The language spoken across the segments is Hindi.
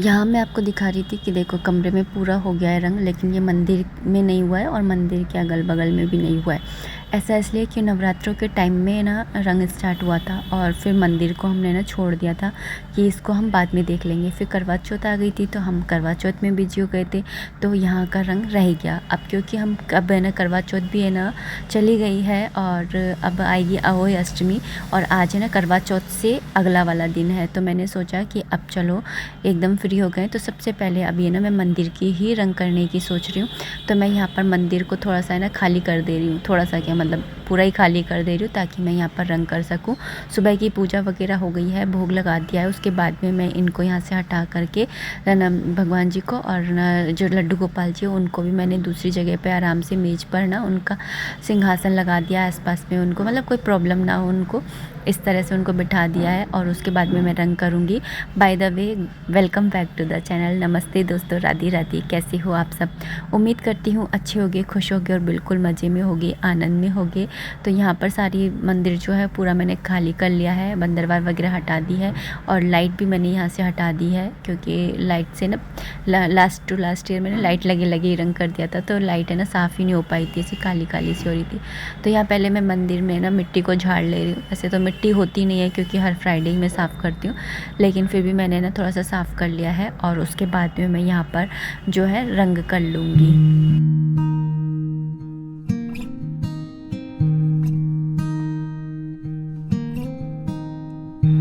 यहाँ मैं आपको दिखा रही थी कि देखो कमरे में पूरा हो गया है रंग, लेकिन ये मंदिर में नहीं हुआ है और मंदिर के अगल बगल में भी नहीं हुआ है। ऐसा इसलिए कि नवरात्रों के टाइम में ना रंग स्टार्ट हुआ था और फिर मंदिर को हमने ना छोड़ दिया था कि इसको हम बाद में देख लेंगे। फिर करवा चौथ आ गई थी तो हम करवा चौथ में बिजी हो गए थे, तो यहाँ का रंग रह गया। अब क्योंकि हम अब है ना करवा चौथ भी है ना चली गई है और अब आएगी अहोई अष्टमी, और आज है ना करवा चौथ से अगला वाला दिन है। तो मैंने सोचा कि अब चलो एकदम फ्री हो गए तो सबसे पहले अभी है ना मैं मंदिर की ही रंग करने की सोच रही हूँ। तो मैं यहाँ पर मंदिर को थोड़ा सा है ना खाली कर दे रही हूँ, थोड़ा सा क्या मतलब पूरा ही खाली कर दे रही हूँ ताकि मैं यहाँ पर रंग कर सकूँ। सुबह की पूजा वगैरह हो गई है, भोग लगा दिया है, उसके बाद में मैं इनको यहाँ से हटा करके ना भगवान जी को और ना जो लड्डू गोपाल जी उनको भी मैंने दूसरी जगह पे आराम से मेज पर ना उनका सिंहासन लगा दिया आसपास में, उनको मतलब कोई प्रॉब्लम ना हो उनको, इस तरह से उनको बिठा दिया है। और उसके बाद में मैं रंग करूँगी। By the way welcome back to the channel. नमस्ते दोस्तों, राधे राधे। कैसे हो आप सब? उम्मीद करती हूँ अच्छे होगे, खुश होगे और बिल्कुल मज़े में होगे, आनंद में होगे। तो यहाँ पर सारी मंदिर जो है पूरा मैंने खाली कर लिया है, बंदरवार वगैरह हटा दी है और लाइट भी मैंने यहाँ से हटा दी है क्योंकि लाइट से ना लास्ट ईयर मैंने लाइट लगे लगे ही रंग कर दिया था, तो लाइट है ना साफ़ ही नहीं हो पाई थी, ऐसी काली काली सी हो रही थी। तो यहाँ पहले मैं मंदिर में ना मिट्टी को झाड़ ले रही हूँ। वैसे तो मिट्टी होती नहीं है क्योंकि हर फ्राइडे ही मैं साफ़ करती हूँ, लेकिन फिर भी मैंने ना थोड़ा सा साफ़ कर लिया है और उसके बाद में मैं यहाँ पर जो है रंग कर लूँगी।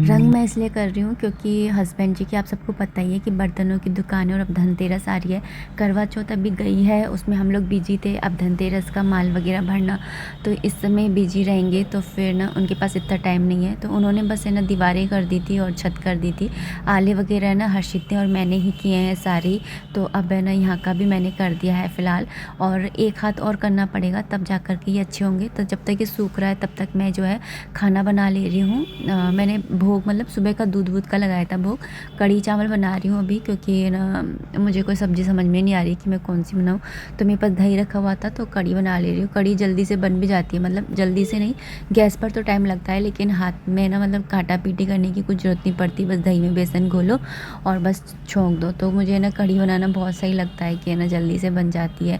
रंग मैं इसलिए कर रही हूँ क्योंकि हस्बैंड जी की आप सबको पता ही है कि बर्तनों की दुकान है और अब धनतेरस आ रही है। करवा चौथ अभी गई है, उसमें हम लोग बिजी थे। अब धनतेरस का माल वगैरह भरना, तो इस समय बिजी रहेंगे तो फिर ना उनके पास इतना टाइम नहीं है। तो उन्होंने बस है ना दीवारें कर दी थी और छत कर दी थी। आले वगैरह ना हर्षित ने और मैंने ही किए हैं सारी, तो अब है ना यहाँ का भी मैंने कर दिया है फ़िलहाल। और एक हाथ और करना पड़ेगा तब जा कर के ये अच्छे होंगे। तो जब तक ये सूख रहा है तब तक मैं जो है खाना बना ले रही हूँ। मैंने भोग मतलब सुबह का दूध वूध का लगाया था भोग। कढ़ी चावल बना रही हूँ अभी क्योंकि ना मुझे कोई सब्ज़ी समझ में नहीं आ रही कि मैं कौन सी बनाऊँ। तो मेरे पास दही रखा हुआ था तो कढ़ी बना ले रही हूँ। कढ़ी जल्दी से बन भी जाती है, मतलब जल्दी से नहीं, गैस पर तो टाइम लगता है लेकिन हाथ में ना मतलब काटा पीटी करने की कुछ ज़रूरत नहीं पड़ती। बस दही में बेसन घोलो और बस छोंक दो। तो मुझे ना कढ़ी बनाना बहुत सही लगता है कि ना जल्दी से बन जाती है,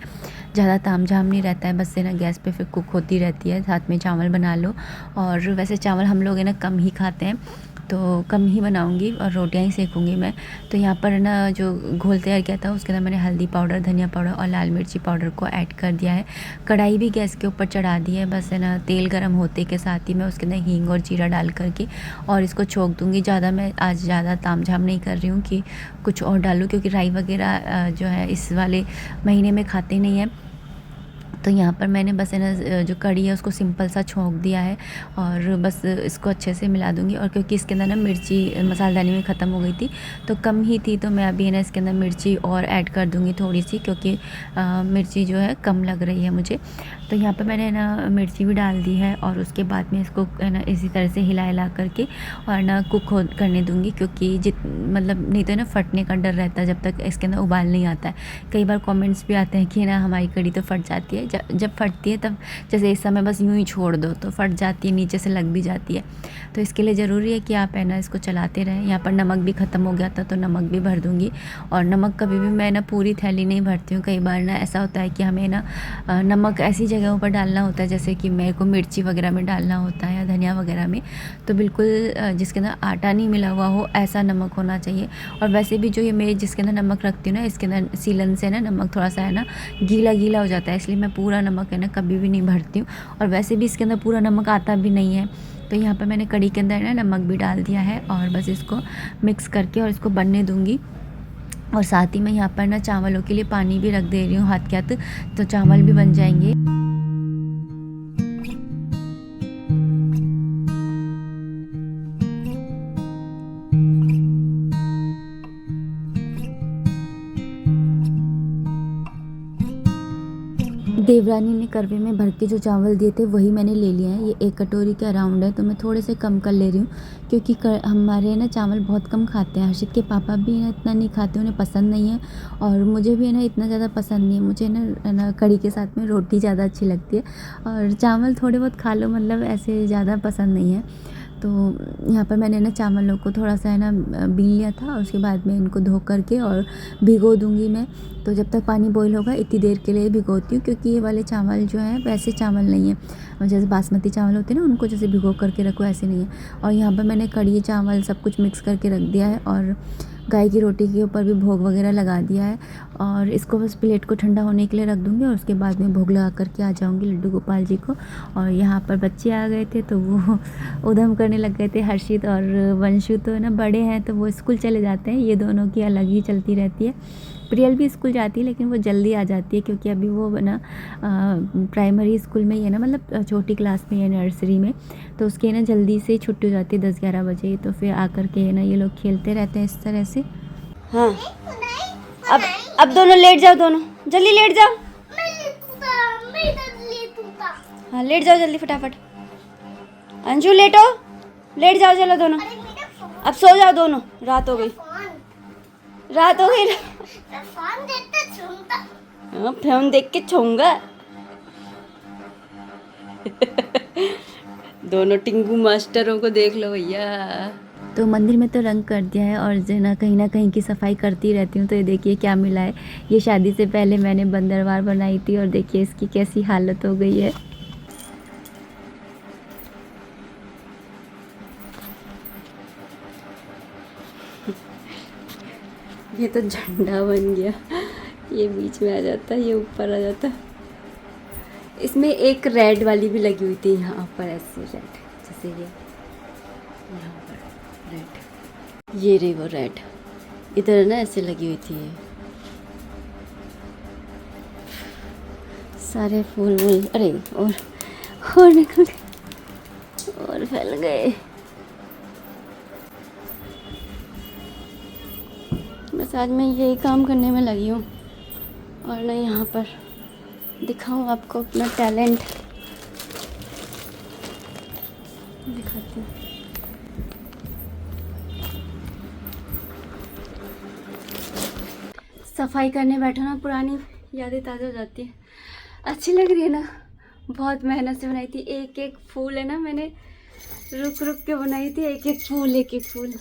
ज़्यादा ताम झाम नहीं रहता है, बस से ना गैस पे फिर कुक होती रहती है, साथ में चावल बना लो। और वैसे चावल हम लोग है ना कम ही खाते हैं तो कम ही बनाऊंगी और रोटियां ही सेकूंगी मैं। तो यहाँ पर ना जो घोल तैयार किया था उसके अंदर मैंने हल्दी पाउडर, धनिया पाउडर और लाल मिर्ची पाउडर को ऐड कर दिया है। कढ़ाई भी गैस के ऊपर चढ़ा दी है, बस है ना तेल गर्म होते के साथ ही मैं उसके अंदर हींग और जीरा डाल करके और इसको छोंक दूँगी। ज़्यादा मैं आज ज़्यादा ताम झाम नहीं कर रही हूँ कि कुछ और डालूँ क्योंकि राई वगैरह जो है इस वाले महीने में खाते नहीं हैं। तो यहाँ पर मैंने बस है ना जो कढ़ी है उसको सिंपल सा छोंक दिया है और बस इसको अच्छे से मिला दूँगी। और क्योंकि इसके अंदर ना मिर्ची मसालेदानी में ख़त्म हो गई थी तो कम ही थी, तो मैं अभी है ना इसके अंदर मिर्ची और ऐड कर दूँगी थोड़ी सी क्योंकि मिर्ची जो है कम लग रही है मुझे। तो यहाँ पर मैंने ना मिर्ची भी डाल दी है और उसके बाद में इसको है ना इसी तरह से हिला करके और ना कुक करने दूँगी क्योंकि मतलब नहीं तो ना फटने का डर रहता है जब तक इसके अंदर उबाल नहीं आता है। कई बार कमेंट्स भी आते हैं कि ना हमारी कढ़ी तो फट जाती है। जब फटती है तब जैसे इस समय बस यूँ ही छोड़ दो तो फट जाती है, नीचे से लग भी जाती है। तो इसके लिए ज़रूरी है कि आप है ना इसको चलाते रहें। यहाँ पर नमक भी ख़त्म हो गया था तो नमक भी भर दूँगी। और नमक कभी भी मैं ना पूरी थैली नहीं भरती हूँ। कई बार ना ऐसा होता है कि हमें ना नमक ऐसी जगहों पर डालना होता है जैसे कि मेरे को मिर्ची वगैरह में डालना होता है या धनिया वगैरह में, तो बिल्कुल जिसके अंदर आटा नहीं मिला हुआ हो ऐसा नमक होना चाहिए। और वैसे भी जो ये मेरे जिसके अंदर नमक रखती हूँ ना इसके अंदर सीलन से ना नमक थोड़ा सा है ना गीला गीला हो जाता है, इसलिए मैं पूरा नमक है ना कभी भी नहीं भरती हूँ। और वैसे भी इसके अंदर पूरा नमक आता भी नहीं है। तो यहाँ पर मैंने कढ़ी के अंदर ना नमक भी डाल दिया है और बस इसको मिक्स करके और इसको बनने दूँगी। और साथ ही मैं यहाँ पर ना चावलों के लिए पानी भी रख दे रही हूँ हाथ के हाथ, तो चावल भी बन जाएंगे। देवरानी ने करवे में भर के जो चावल दिए थे वही मैंने ले लिए हैं। ये 1 कटोरी के अराउंड है तो मैं थोड़े से कम कर ले रही हूँ क्योंकि हमारे ना चावल बहुत कम खाते हैं। हर्षित के पापा भी ना इतना नहीं खाते, उन्हें पसंद नहीं है और मुझे भी है ना इतना ज़्यादा पसंद नहीं है। मुझे ना कढ़ी के साथ में रोटी ज़्यादा अच्छी लगती है और चावल थोड़े बहुत खा लो, मतलब ऐसे ज़्यादा पसंद नहीं है। तो यहाँ पर मैंने ना चावलों को थोड़ा सा है ना बीन लिया था और उसके बाद में इनको धो करके और भिगो दूँगी मैं। तो जब तक पानी बॉईल होगा इतनी देर के लिए भिगोती हूँ, क्योंकि ये वाले चावल जो हैं वैसे चावल नहीं है, और जैसे बासमती चावल होते हैं ना उनको जैसे भिगो करके रखो ऐसे नहीं है। और यहाँ पर मैंने कढ़ी चावल सब कुछ मिक्स करके रख दिया है और गाय की रोटी के ऊपर भी भोग वगैरह लगा दिया है, और इसको बस प्लेट को ठंडा होने के लिए रख दूँगी और उसके बाद में भोग लगा करके आ जाऊँगी लड्डू गोपाल जी को। और यहाँ पर बच्चे आ गए थे तो वो उधम करने लग गए थे। हर्षित और वंशु तो ना बड़े हैं तो वो स्कूल चले जाते हैं, ये दोनों की अलग ही चलती रहती है। प्रियल भी स्कूल जाती है लेकिन वो जल्दी आ जाती है, क्योंकि अभी वो ना प्राइमरी स्कूल में ही है ना, मतलब छोटी क्लास में है, नर्सरी में, तो उसके ना जल्दी से छुट्टी हो जाती है 10-11 बजे। तो फिर आकर के ना ये लोग खेलते रहते हैं इस तरह से। हाँ अब दोनों लेट जाओ, दोनों जल्दी लेट जाओ। हाँ लेट जाओ जल्दी फटाफट। अंशु लेटो, लेट जाओ चलो दोनों। अब सो जाओ दोनों, रात हो गई, रात हो गई। हाँ फोन देख के छूंगा। दोनों टिंगू मास्टरों को देख लो भैया। तो मंदिर में तो रंग कर दिया है और जो ना कहीं की सफाई करती रहती हूँ। तो ये देखिए क्या मिला है, ये शादी से पहले मैंने बंदरवार बनाई थी और देखिए इसकी कैसी हालत हो गई है। ये तो झंडा बन गया, ये बीच में आ जाता, ये ऊपर आ जाता। इसमें एक रेड वाली भी लगी हुई थी यहाँ पर, ऐसे रेड, जैसे ये यहाँ पर रेड, ये रही वो रेड, इधर ना ऐसे लगी हुई थी। ये सारे फूल वूल, अरे और निकल गए और फैल गए। बस आज मैं यही काम करने में लगी हूँ और ना यहाँ पर दिखाऊँ आपको अपना टैलेंट, दिखाती हूँ। सफाई करने बैठो ना पुरानी यादें ताज़ा हो जाती है, अच्छी लग रही है ना। बहुत मेहनत से बनाई थी, एक एक फूल है ना मैंने रुक रुक के बनाई थी, एक एक फूल एक एक फूल।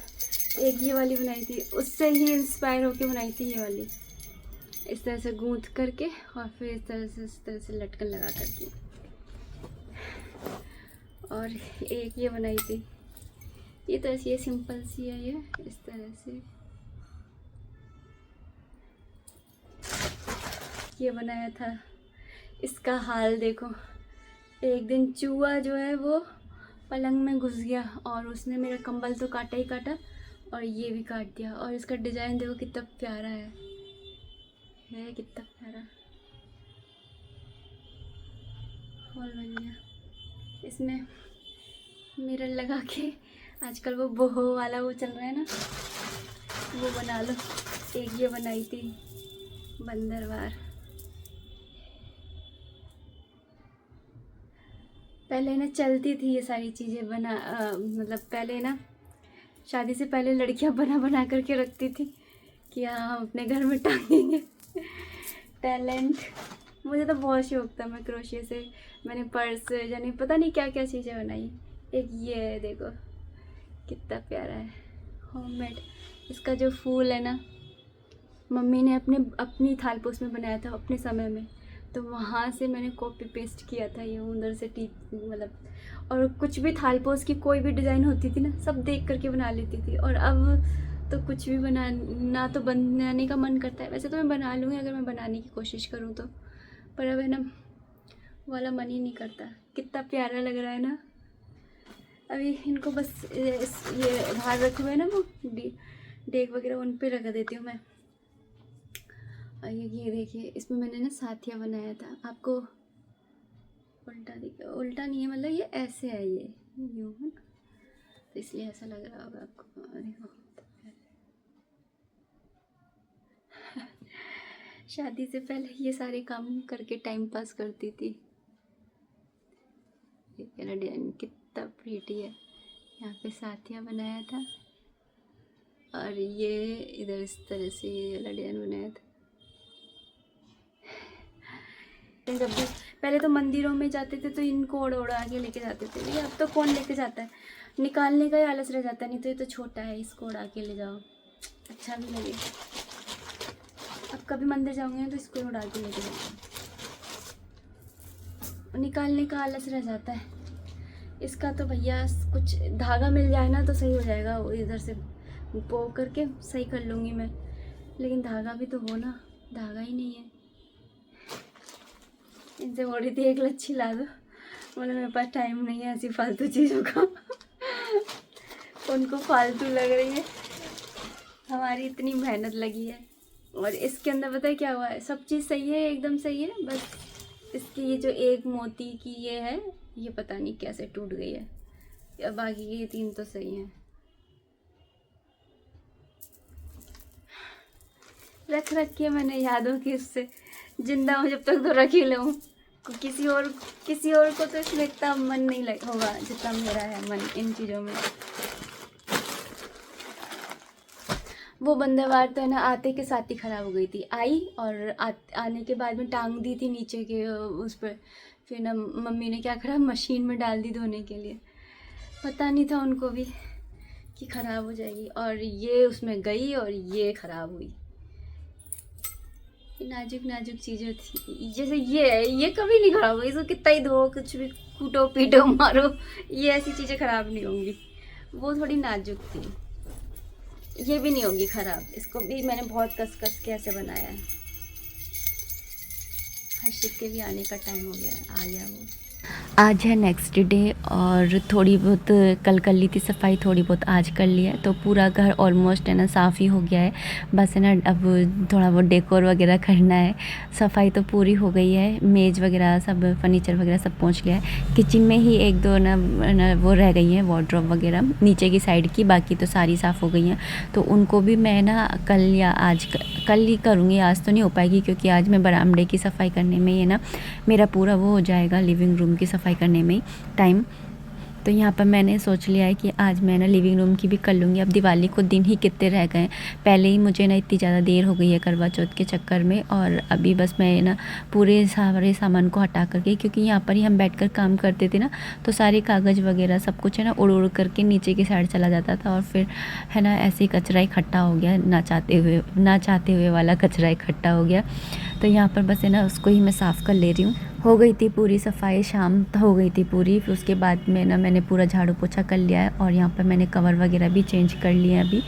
एक ये वाली बनाई थी, उससे ही इंस्पायर होके बनाई थी ये वाली, इस तरह से गूंथ करके और फिर इस तरह से लटकन लगा करके। और एक ये बनाई थी, ये तो ऐसी सिंपल सी है, ये इस तरह से ये बनाया था। इसका हाल देखो, एक दिन चूहा जो है वो पलंग में घुस गया और उसने मेरा कंबल तो काटा ही काटा और ये भी काट दिया। और इसका डिज़ाइन देखो कितना प्यारा है कितना प्यारा हॉल बन गया। इसमें मिरर लगा के, आजकल वो बोहो वाला वो चल रहा है ना, वो बना लो। एक ये बनाई थी बंदरवार, पहले ना चलती थी ये सारी चीज़ें बना, मतलब पहले ना शादी से पहले लड़कियां बना बना करके रखती थी कि हाँ हम अपने घर में टांगेंगे। टैलेंट, मुझे तो बहुत शौक था, मैं क्रोशिया से मैंने पर्स यानी पता नहीं क्या क्या चीज़ें बनाई। एक ये है देखो कितना प्यारा है, होममेड। इसका जो फूल है ना मम्मी ने अपनी थालपोश में बनाया था अपने समय में, तो वहाँ से मैंने कॉपी पेस्ट किया था ये उधर से टीप मतलब। और कुछ भी थालपोश की कोई भी डिज़ाइन होती थी ना सब देख करके बना लेती थी। और अब तो कुछ भी बनाना तो बनाने का मन करता है, वैसे तो मैं बना लूँगी अगर मैं बनाने की कोशिश करूँ तो, पर अब है ना वाला मन ही नहीं करता। कितना प्यारा लग रहा है ना। अभी इनको बस ये बाहर रखे हुए ना वो डेक वगैरह, उन पे रख देती हूँ मैं। ये देखिए इसमें मैंने ना साथिया बनाया था, आपको उल्टा दिखा, उल्टा नहीं है मतलब ये ऐसे है, ये यूँ है ना, तो इसलिए ऐसा लग रहा होगा आपको। देखो शादी से पहले ये सारे काम करके टाइम पास करती थी। देखिए डिजाइन कितना प्रीटी है, यहाँ पे साथिया बनाया था और ये इधर इस तरह से ये वाला डिजाइन बनाया था। जब भी पहले तो मंदिरों में जाते थे तो इनको ओढ़ ओढ़ा के लेके जाते थे, लेकिन अब तो कौन लेके जाता है, निकालने का ही आलस रह जाता है। नहीं तो ये तो छोटा है, इसको उड़ा के ले जाओ, अच्छा भी लगे। अब कभी मंदिर जाऊँगी तो इसको उड़ा के लेके जाऊँगी, निकालने का आलस रह जाता है। इसका तो भैया कुछ धागा मिल जाए ना तो सही हो जाएगा, वो इधर से बो करके सही कर लूँगी मैं, लेकिन धागा भी तो हो ना, धागा ही नहीं है। इनसे बोल रही थी एक लच्छी ला दो, बोले मेरे पास टाइम नहीं है ऐसी फालतू चीज़ों का। उनको फालतू लग रही है, हमारी इतनी मेहनत लगी है। और इसके अंदर पता है क्या हुआ है, सब चीज़ सही है, एकदम सही है, बस इसकी ये जो एक मोती की ये है, ये पता नहीं कैसे टूट गई है, या बाकी ये 3 तो सही हैं। रख रख के मैंने यादों की उससे जिंदा हूँ जब तक तो रख ही लूँ। किसी और को तो इसमें इतना मन नहीं लग होगा जितना मेरा है मन इन चीज़ों में। वो बंदेवार तो है ना आते के साथ ही ख़राब हो गई थी, आई और आने के बाद में टांग दी थी नीचे के उस पर, फिर ना मम्मी ने क्या करा, मशीन में डाल दी धोने के लिए। पता नहीं था उनको भी कि ख़राब हो जाएगी, और ये उसमें गई और ये ख़राब हुई। नाजुक नाजुक चीज़ें थी, जैसे ये कभी नहीं ख़राब होगी, इसको कितना ही धो, कुछ भी कूटो पीटो मारो, ये ऐसी चीज़ें ख़राब नहीं होंगी। वो थोड़ी नाजुक थी, ये भी नहीं होगी ख़राब, इसको भी मैंने बहुत कस के ऐसे बनाया है। हर्षित के भी आने का टाइम हो गया है, आ गया वो। आज है नेक्स्ट डे और थोड़ी बहुत कल कर ली थी सफाई, थोड़ी बहुत आज कर लिया है, तो पूरा घर ऑलमोस्ट है ना साफ़ ही हो गया है। बस है ना अब थोड़ा बहुत डेकोर वगैरह करना है। सफाई तो पूरी हो गई है, मेज़ वगैरह सब, फर्नीचर वगैरह सब पहुंच गया है। किचन में ही एक दो ना वो रह गई हैं, वार्डरोब वगैरह नीचे की साइड की, बाकी तो सारी साफ़ हो गई हैं। तो उनको भी मैं ना कल या आज कल ही करूँगी, आज तो नहीं हो पाएगी क्योंकि आज मैं बरामदे की सफाई करने में ही है ना मेरा पूरा वो हो जाएगा, लिविंग रूम की सफाई करने में टाइम। तो यहाँ पर मैंने सोच लिया है कि आज मैं ना लिविंग रूम की भी कर लूँगी। अब दिवाली को दिन ही कितने रह गए, पहले ही मुझे ना इतनी ज़्यादा देर हो गई है करवा चौथ के चक्कर में, और अभी बस मैं ना पूरे सारे सामान को हटा करके, क्योंकि यहाँ पर ही हम बैठकर काम करते थे ना, तो सारे कागज़ वगैरह सब कुछ है ना उड़ उड़ करके नीचे की साइड चला जाता था, और फिर है ना ऐसे ही कचरा इकट्ठा हो गया, ना चाहते हुए वाला कचरा इकट्ठा हो गया। तो यहाँ पर बस है ना उसको ही मैं साफ़ कर ले रही हूँ। हो गई थी पूरी सफाई, शाम हो गई थी पूरी। फिर उसके बाद में ना मैंने पूरा झाड़ू पोछा कर लिया है, और यहाँ पर मैंने कवर वगैरह भी चेंज कर लिए हैं अभी।